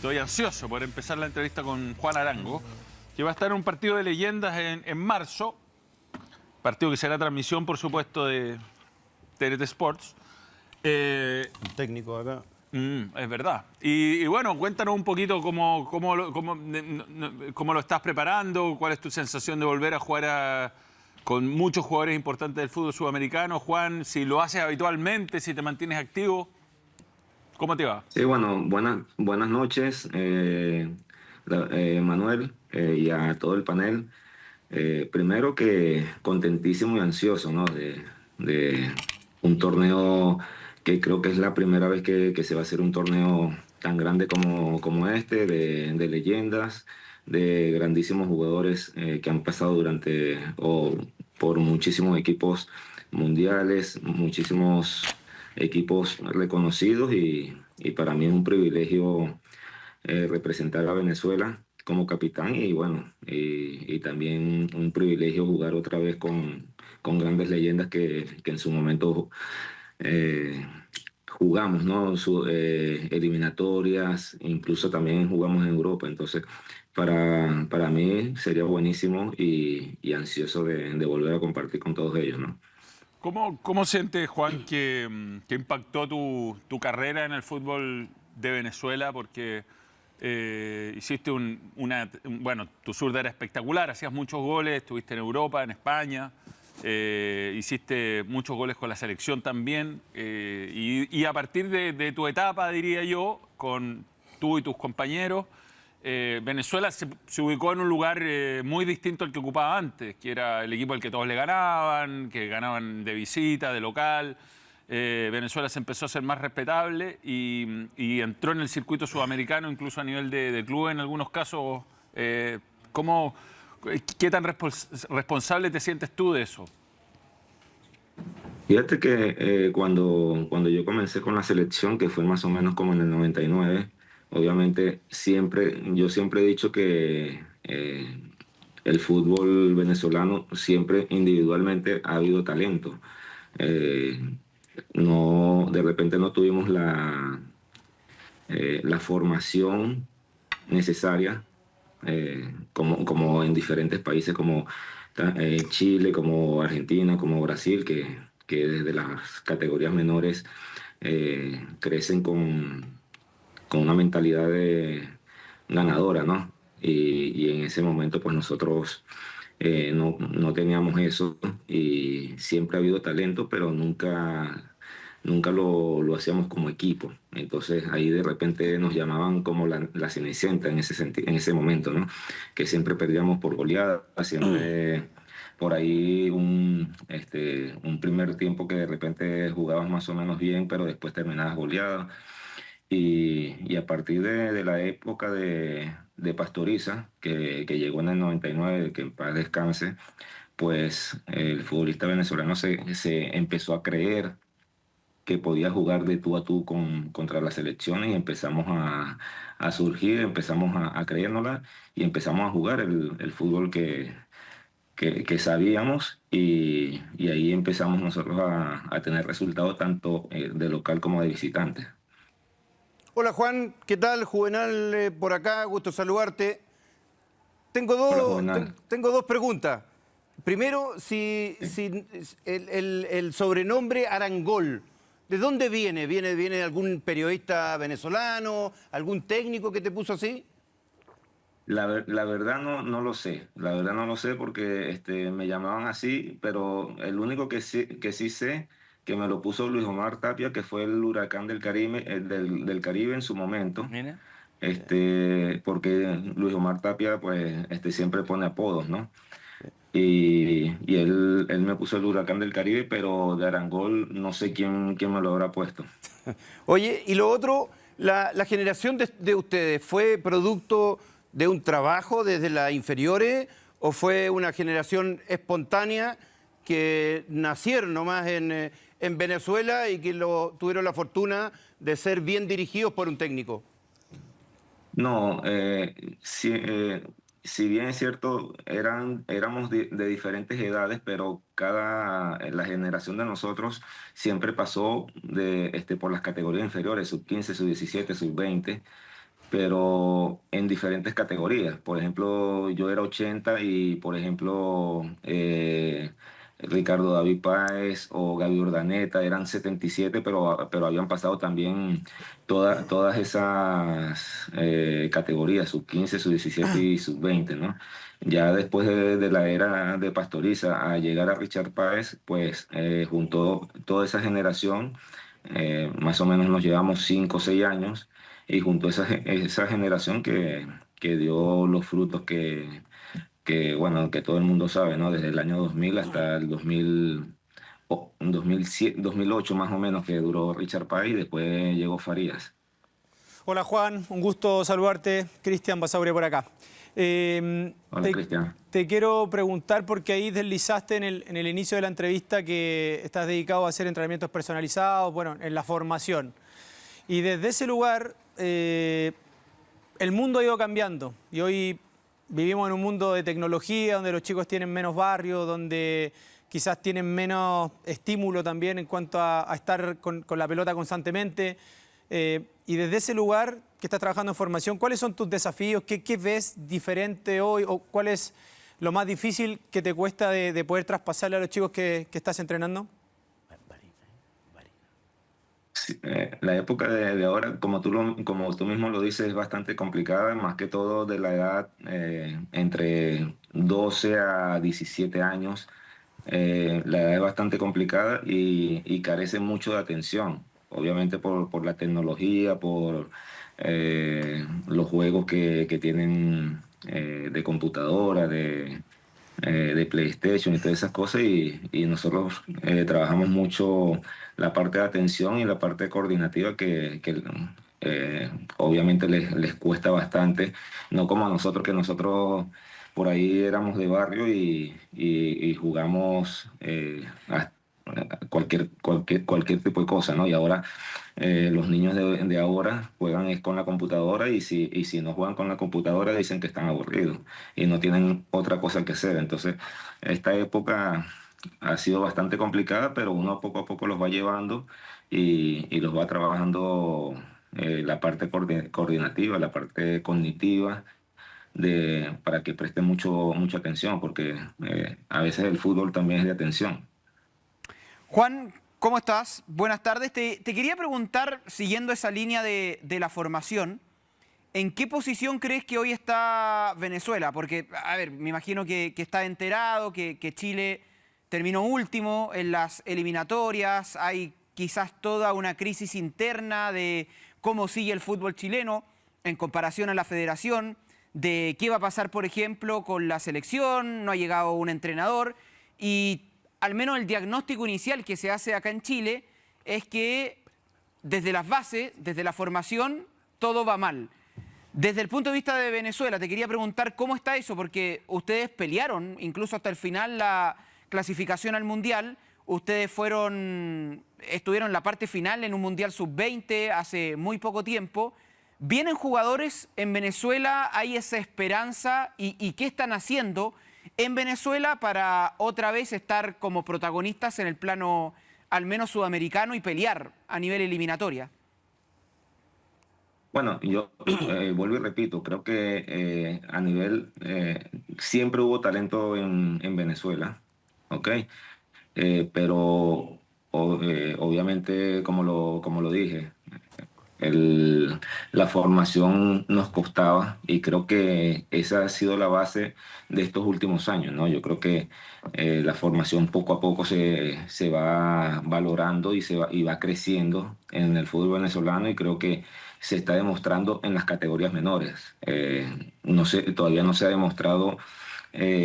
Estoy ansioso por empezar la entrevista con Juan Arango, que va a estar en un partido de leyendas en marzo, partido que será transmisión, por supuesto, de TNT Sports. Un técnico acá. Es verdad. Y bueno, cuéntanos un poquito cómo lo estás preparando, cuál es tu sensación de volver a jugar con muchos jugadores importantes del fútbol sudamericano. Juan, si lo haces habitualmente, si te mantienes activo, ¿cómo te va? Sí, bueno, buenas noches, Manuel, y a todo el panel. Primero que contentísimo y ansioso, ¿no? De un torneo que creo que es la primera vez que se va a hacer un torneo tan grande como este, de leyendas, de grandísimos jugadores que han pasado durante o por muchísimos equipos mundiales, muchísimos equipos reconocidos y para mí es un privilegio representar a Venezuela como capitán y bueno, y también un privilegio jugar otra vez con grandes leyendas que en su momento eh, jugamos, ¿no? Eliminatorias, incluso también jugamos en Europa, entonces para mí sería buenísimo y ansioso de volver a compartir con todos ellos, ¿no? ¿Cómo sientes, Juan, que impactó tu carrera en el fútbol de Venezuela? Porque hiciste bueno, tu zurda era espectacular, hacías muchos goles, estuviste en Europa, en España, hiciste muchos goles con la selección también, y a partir de tu etapa, diría yo, con tú y tus compañeros, Venezuela se ubicó en un lugar muy distinto al que ocupaba antes, que era el equipo al que todos le ganaban, que ganaban de visita, de local. Venezuela se empezó a ser más respetable y entró en el circuito sudamericano, incluso a nivel de club en algunos casos. ¿Cómo, qué tan responsable te sientes tú de eso? Fíjate que cuando yo comencé con la selección, que fue más o menos como en el 99, obviamente yo siempre he dicho que el fútbol venezolano siempre individualmente ha habido talento. Eh, no, de repente no tuvimos la formación necesaria, como en diferentes países como Chile, como Argentina, como Brasil, que desde las categorías menores crecen con una mentalidad ganadora, ¿no? Y en ese momento pues nosotros no teníamos eso y siempre ha habido talento, pero nunca lo hacíamos como equipo. Entonces ahí de repente nos llamaban como la Cenicienta en ese momento, ¿no? Que siempre perdíamos por goleada, siempre por ahí un primer tiempo que de repente jugabas más o menos bien, pero después terminabas goleada. Y a partir de la época de Pastoriza, que llegó en el 99, que en paz descanse, pues el futbolista venezolano se empezó a creer que podía jugar de tú a tú contra las selecciones y empezamos a surgir, empezamos a creérnosla y empezamos a jugar el fútbol que sabíamos y ahí empezamos nosotros a tener resultados tanto de local como de visitante. Hola Juan, ¿qué tal? Juvenal por acá, gusto saludarte. Tengo Hola, dos, Juvenal. tengo dos preguntas. Primero, si el sobrenombre Arangol, ¿de dónde viene? ¿Viene de algún periodista venezolano, algún técnico que te puso así? La verdad no lo sé, la verdad no lo sé porque me llamaban así, pero el único que sí sé que me lo puso Luis Omar Tapia, que fue el huracán del Caribe, del Caribe en su momento, Mira. porque Luis Omar Tapia pues siempre pone apodos, ¿no? Y él me puso el huracán del Caribe, pero de Arangol no sé quién me lo habrá puesto. Oye, y lo otro, la generación de ustedes, ¿fue producto de un trabajo desde las inferiores o fue una generación espontánea que nacieron nomás en Venezuela y que tuvieron la fortuna de ser bien dirigidos por un técnico? No, si bien es cierto, éramos de diferentes edades, pero la generación de nosotros siempre pasó por las categorías inferiores, sub 15, sub 17, sub 20. pero en diferentes categorías. Por ejemplo, yo era 80 y, por ejemplo, Ricardo David Páez o Gaby Urdaneta eran 77, pero habían pasado también todas esas categorías, sub 15, sub 17 y sub 20, ¿no? Ya después de la era de Pastoriza a llegar a Richard Páez, pues juntó toda esa generación, más o menos nos llevamos 5 o 6 años, y junto a esa generación que dio los frutos bueno, que todo el mundo sabe, ¿no? Desde el año 2000 hasta el 2007, 2008 más o menos, que duró Richard Pay, y después llegó Farías. Hola Juan, un gusto saludarte. Cristian Basaure por acá. Hola, Cristian. Te quiero preguntar, porque ahí deslizaste en el inicio de la entrevista que estás dedicado a hacer entrenamientos personalizados, bueno, en la formación. Y desde ese lugar, el mundo ha ido cambiando. Y hoy vivimos en un mundo de tecnología, donde los chicos tienen menos barrios, donde quizás tienen menos estímulo también en cuanto a estar con la pelota constantemente. Y desde ese lugar que estás trabajando en formación, ¿cuáles son tus desafíos? ¿Qué ves diferente hoy? ¿O cuál es lo más difícil que te cuesta de poder traspasarle a los chicos que estás entrenando? Sí, la época de ahora, como tú mismo lo dices, es bastante complicada, más que todo de la edad entre 12 a 17 años. La edad es bastante complicada y carece mucho de atención, obviamente por la tecnología, por los juegos que tienen de computadora, de PlayStation y todas esas cosas, y nosotros trabajamos mucho la parte de atención y la parte coordinativa obviamente les cuesta bastante, no como a nosotros, que nosotros por ahí éramos de barrio y jugamos cualquier tipo de cosa, ¿no? Y ahora los niños de ahora juegan es con la computadora, y si no juegan con la computadora dicen que están aburridos y no tienen otra cosa que hacer. Entonces, esta época ha sido bastante complicada, pero uno poco a poco los va llevando y los va trabajando, la parte coordinativa, la parte cognitiva, para que presten mucha atención, porque a veces el fútbol también es de atención. Juan, ¿cómo estás? Buenas tardes. Te quería preguntar, siguiendo esa línea de la formación, ¿en qué posición crees que hoy está Venezuela? Porque, a ver, me imagino que está enterado, que Chile terminó último en las eliminatorias, hay quizás toda una crisis interna de cómo sigue el fútbol chileno en comparación a la federación, de qué va a pasar, por ejemplo, con la selección, no ha llegado un entrenador, y al menos el diagnóstico inicial que se hace acá en Chile es que desde las bases, desde la formación, todo va mal. Desde el punto de vista de Venezuela, te quería preguntar cómo está eso, porque ustedes pelearon incluso hasta el final la clasificación al Mundial. Ustedes estuvieron en la parte final en un Mundial Sub-20 hace muy poco tiempo. ¿Vienen jugadores en Venezuela? ¿Hay esa esperanza? ¿Y qué están haciendo en Venezuela para otra vez estar como protagonistas en el plano al menos sudamericano y pelear a nivel eliminatoria? Bueno, yo vuelvo y repito, creo que a nivel, siempre hubo talento en Venezuela, ¿ok? Pero obviamente, como lo dije, la formación nos costaba, y creo que esa ha sido la base de estos últimos años, ¿no? Yo creo que la formación poco a poco se va valorando y va creciendo en el fútbol venezolano, y creo que se está demostrando en las categorías menores. No sé, todavía no se ha demostrado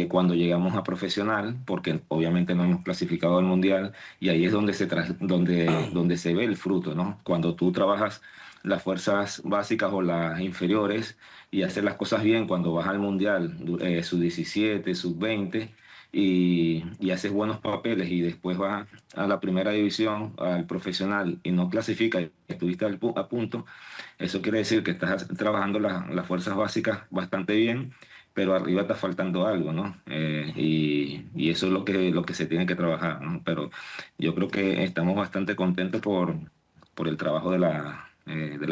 cuando llegamos a profesional, porque obviamente no hemos clasificado al mundial, y ahí es donde se ve el fruto, ¿no? Cuando tú trabajas las fuerzas básicas o las inferiores y hacer las cosas bien, cuando vas al mundial, sub 17, sub 20, y haces buenos papeles, y después vas a la primera división, al profesional, y no clasificas, y estuviste a punto, eso quiere decir que estás trabajando las fuerzas básicas bastante bien, pero arriba está faltando algo, ¿no? Y eso es lo que se tiene que trabajar, ¿no? Pero yo creo que estamos bastante contentos por el trabajo de la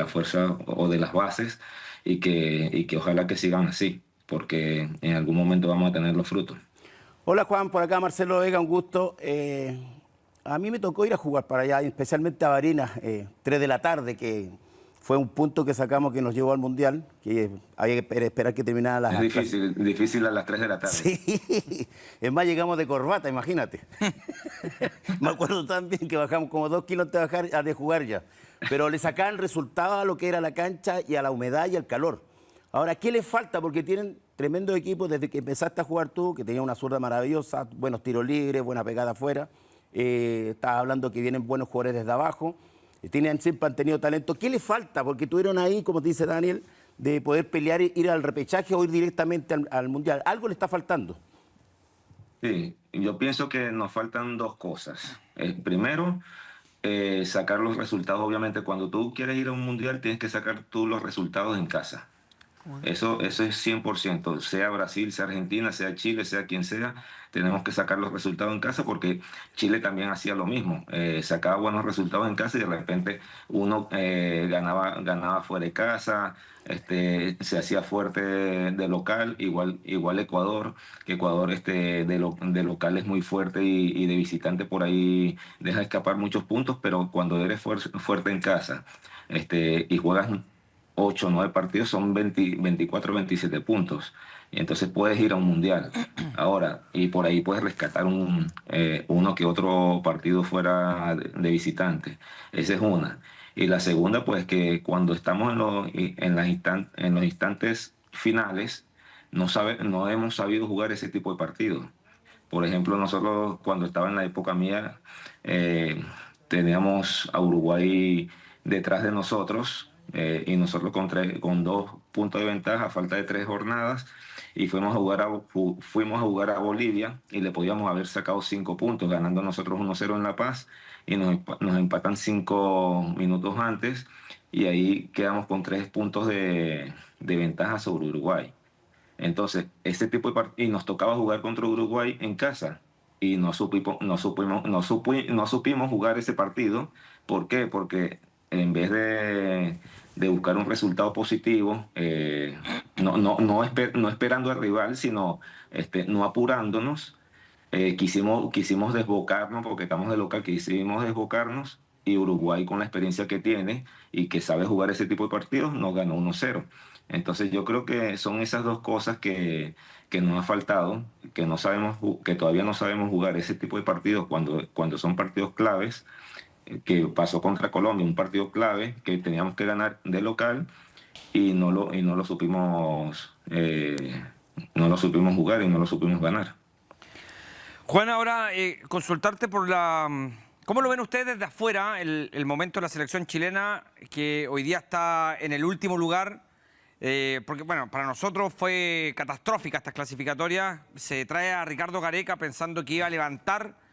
fuerza o de las bases, y que ojalá que sigan así, porque en algún momento vamos a tener los frutos. Hola Juan, por acá Marcelo Vega, un gusto. A mí me tocó ir a jugar para allá, especialmente a Barinas, 3 de la tarde, que fue un punto que sacamos que nos llevó al Mundial, que había que esperar que terminara las... Es difícil a las 3 de la tarde. Sí, es más, llegamos de corbata, imagínate. Me acuerdo también que bajamos como 2 kilos de jugar ya, pero le sacaban resultado a lo que era la cancha y a la humedad y al calor. Ahora, ¿qué les falta? Porque tienen tremendos equipos desde que empezaste a jugar tú, que tenías una zurda maravillosa, buenos tiros libres, buena pegada afuera. Estabas hablando que vienen buenos jugadores desde abajo. Siempre han tenido talento. ¿Qué les falta? Porque tuvieron ahí, como te dice Daniel, de poder pelear, ir al repechaje o ir directamente al Mundial. Algo le está faltando. Sí, yo pienso que nos faltan 2 cosas. Primero, sacar los resultados. Obviamente, cuando tú quieres ir a un mundial, tienes que sacar tú los resultados en casa. Eso es 100%, sea Brasil, sea Argentina, sea Chile, sea quien sea, tenemos que sacar los resultados en casa porque Chile también hacía lo mismo, sacaba buenos resultados en casa y de repente uno ganaba fuera de casa, se hacía fuerte de local, igual Ecuador, que Ecuador de local es muy fuerte y de visitante por ahí deja escapar muchos puntos, pero cuando eres fuerte en casa y juegas 8 o 9 partidos son 24, 27 puntos. Y entonces puedes ir a un mundial. Ahora, y por ahí puedes rescatar uno que otro partido fuera de visitante. Esa es una. Y la segunda, pues que cuando estamos en los instantes finales, no hemos sabido jugar ese tipo de partidos. Por ejemplo, nosotros cuando estaba en la época mía, teníamos a Uruguay detrás de nosotros y nosotros con 2 puntos de ventaja a falta de 3 jornadas y fuimos a jugar a Bolivia y le podíamos haber sacado 5 puntos, ganando nosotros 1-0 en La Paz y nos empatan 5 minutos antes y ahí quedamos con 3 puntos de ventaja sobre Uruguay. Entonces, ese tipo de partidos, y nos tocaba jugar contra Uruguay en casa y no supimos jugar ese partido. ¿Por qué? Porque en vez de buscar un resultado positivo, no esperando al rival, sino no apurándonos, quisimos desbocarnos, porque estamos de local, quisimos desbocarnos, y Uruguay, con la experiencia que tiene y que sabe jugar ese tipo de partidos, nos ganó 1-0. Entonces yo creo que son esas 2 cosas que nos ha faltado, que todavía no sabemos jugar ese tipo de partidos cuando son partidos claves, que pasó contra Colombia, un partido clave que teníamos que ganar de local y no lo supimos jugar y no lo supimos ganar. Juan, ahora consultarte por ¿cómo lo ven ustedes desde afuera el momento de la selección chilena que hoy día está en el último lugar? Porque, bueno, para nosotros fue catastrófica esta clasificatoria. Se trae a Ricardo Gareca pensando que iba a levantar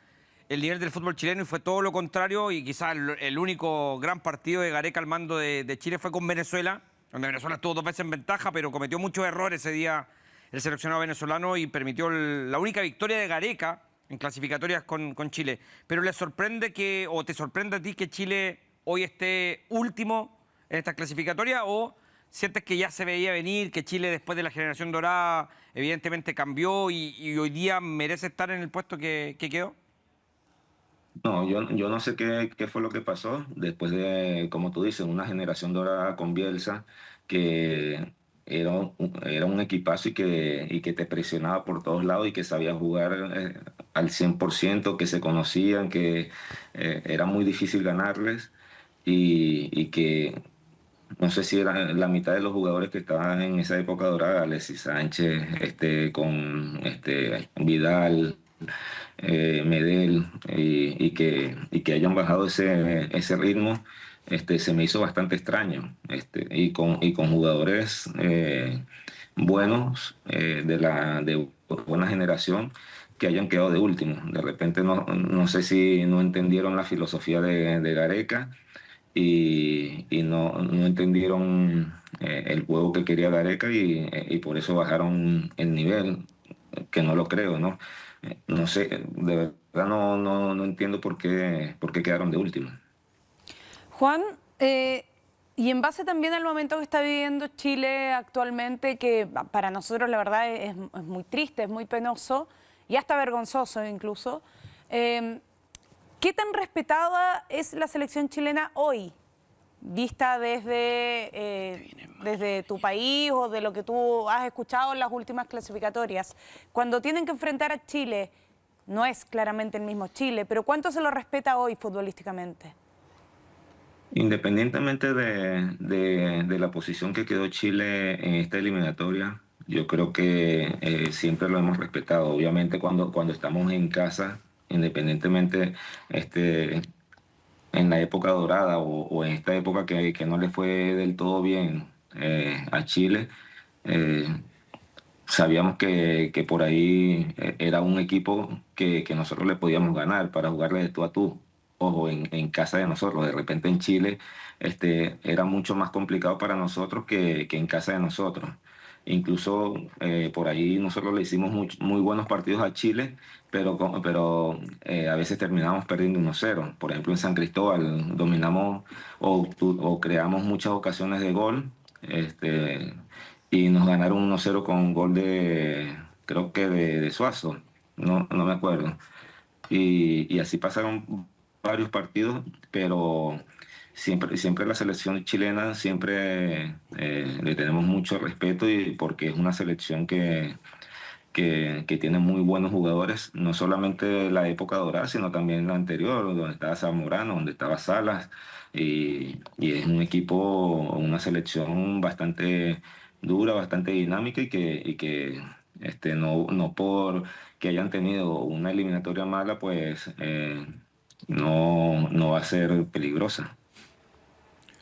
el nivel del fútbol chileno y fue todo lo contrario, y quizás el único gran partido de Gareca al mando de Chile fue con Venezuela, donde Venezuela estuvo 2 veces en ventaja, pero cometió muchos errores ese día el seleccionado venezolano y permitió la única victoria de Gareca en clasificatorias con Chile. Pero ¿le sorprende o te sorprende a ti que Chile hoy esté último en esta clasificatoria, o sientes que ya se veía venir, que Chile después de la generación dorada evidentemente cambió y hoy día merece estar en el puesto que quedó? No, yo no sé qué fue lo que pasó después de, como tú dices, una generación dorada con Bielsa, que era un equipazo y que te presionaba por todos lados y que sabía jugar al 100%, que se conocían, que era muy difícil ganarles y que no sé si era la mitad de los jugadores que estaban en esa época dorada, Alexis Sánchez, Vidal, Medel, y que hayan bajado ese ritmo, se me hizo bastante extraño, y con jugadores buenos, de buena generación, que hayan quedado de último. De repente no sé si no entendieron la filosofía de Gareca y no entendieron el juego que quería Gareca y por eso bajaron el nivel, que no lo creo, ¿no? No sé, de verdad no entiendo por qué quedaron de último. Juan, Y en base también al momento que está viviendo Chile actualmente, que para nosotros la verdad es muy triste, es muy penoso y hasta vergonzoso incluso, ¿qué tan respetada es la selección chilena hoy? Vista desde tu país o de lo que tú has escuchado en las últimas clasificatorias. Cuando tienen que enfrentar a Chile, no es claramente el mismo Chile, pero ¿cuánto se lo respeta hoy futbolísticamente? Independientemente de la posición que quedó Chile en esta eliminatoria, yo creo que siempre lo hemos respetado. Obviamente cuando estamos en casa, independientemente en la época dorada o en esta época que no le fue del todo bien a Chile, eh, sabíamos que por ahí era un equipo que nosotros le podíamos ganar para jugarle de tú a tú. Ojo, en casa de nosotros. De repente en Chile era mucho más complicado para nosotros que en casa de nosotros. Incluso por ahí nosotros le hicimos muy buenos partidos a Chile, pero a veces terminamos perdiendo 1-0. Por ejemplo, en San Cristóbal dominamos o creamos muchas ocasiones de gol. Y nos ganaron 1-0 con un gol creo que de Suazo, no me acuerdo. Y así pasaron varios partidos, pero siempre la selección chilena, siempre le tenemos mucho respeto y porque es una selección que tiene muy buenos jugadores, no solamente la época dorada, sino también la anterior, donde estaba Zamorano, donde estaba Salas, y es un equipo, una selección bastante dura, bastante dinámica y que no por que hayan tenido una eliminatoria mala, pues no va a ser peligrosa.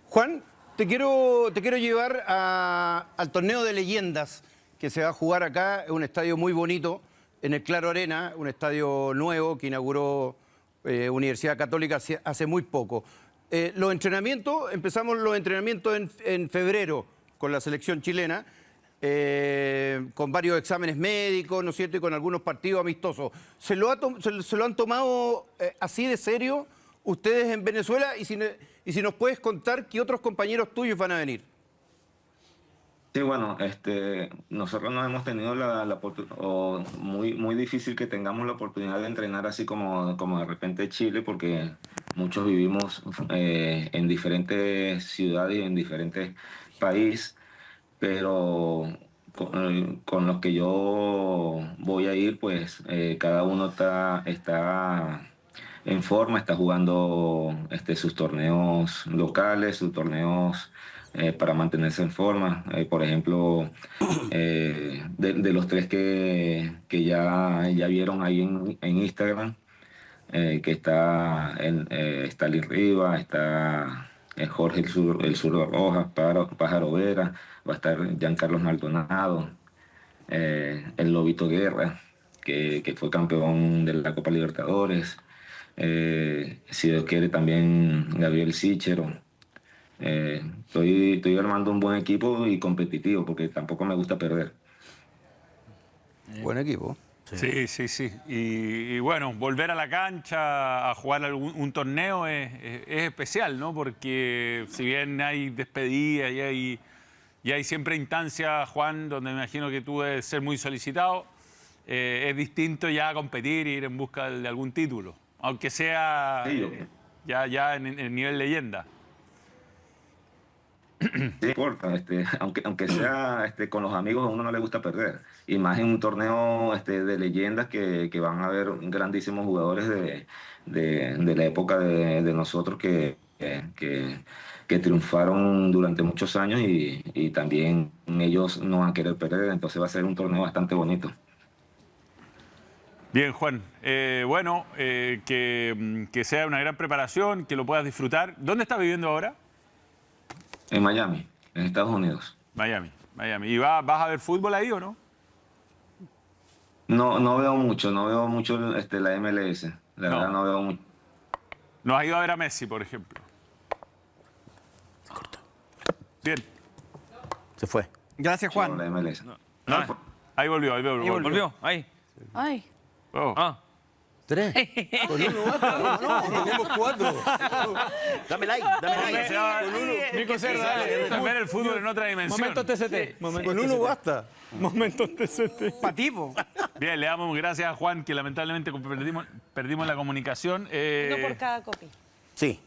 Juan, te quiero llevar al torneo de leyendas que se va a jugar acá. Es un estadio muy bonito, en el Claro Arena, un estadio nuevo que inauguró Universidad Católica hace muy poco. Empezamos los entrenamientos en febrero con la selección chilena, con varios exámenes médicos, ¿no es cierto?, y con algunos partidos amistosos. ¿Se lo han tomado así de serio ustedes en Venezuela? Y si nos puedes contar qué otros compañeros tuyos van a venir. Sí, bueno, nosotros no hemos tenido la oportunidad, o muy difícil que tengamos la oportunidad de entrenar así como de repente Chile, porque muchos vivimos en diferentes ciudades y en diferentes países, pero con los que yo voy a ir, pues cada uno está en forma, está jugando sus torneos locales, sus torneos para mantenerse en forma. Por ejemplo, de los tres que ya vieron ahí en Instagram, que está Stalin Rivas, está Jorge el Zurdo Rojas, Pájaro Vera, va a estar Giancarlos Maldonado, el Lobito Guerra, que fue campeón de la Copa Libertadores, si Dios quiere también Gabriel Sichero. Estoy armando un buen equipo y competitivo porque tampoco me gusta perder. Buen equipo. Sí, sí, sí. Y bueno, volver a la cancha a jugar un torneo es especial, ¿no? Porque si bien hay despedidas y hay siempre instancias, Juan, donde me imagino que tú debes ser muy solicitado, es distinto ya competir e ir en busca de algún título, aunque sea ya en el nivel leyenda. Sí, importa, aunque sea con los amigos, a uno no le gusta perder. Y más en un torneo de leyendas que van a haber grandísimos jugadores de la época de nosotros que triunfaron durante muchos años y también ellos no van a querer perder, entonces va a ser un torneo bastante bonito. Bien, Juan. Bueno, que sea una gran preparación, que lo puedas disfrutar. ¿Dónde estás viviendo ahora? En Miami, en Estados Unidos. Miami. ¿Y vas a ver fútbol ahí o no? No veo mucho la MLS. La verdad no veo mucho. ¿No has ido a ver a Messi, por ejemplo? Bien. Se fue. Gracias, Juan. La MLS. Ahí volvió. ¿Volvió? Ahí. Ay. Oh. Ah. 3. Con uno basta. No, tenemos 4. Dame like, dame like. Nico Cerda, dale. Ver el fútbol en otra dimensión. Momento TCT. Con uno basta. Momento TCT. Pativo. Bien, le damos gracias a Juan, que lamentablemente perdimos la comunicación. Uno por cada copia. Sí.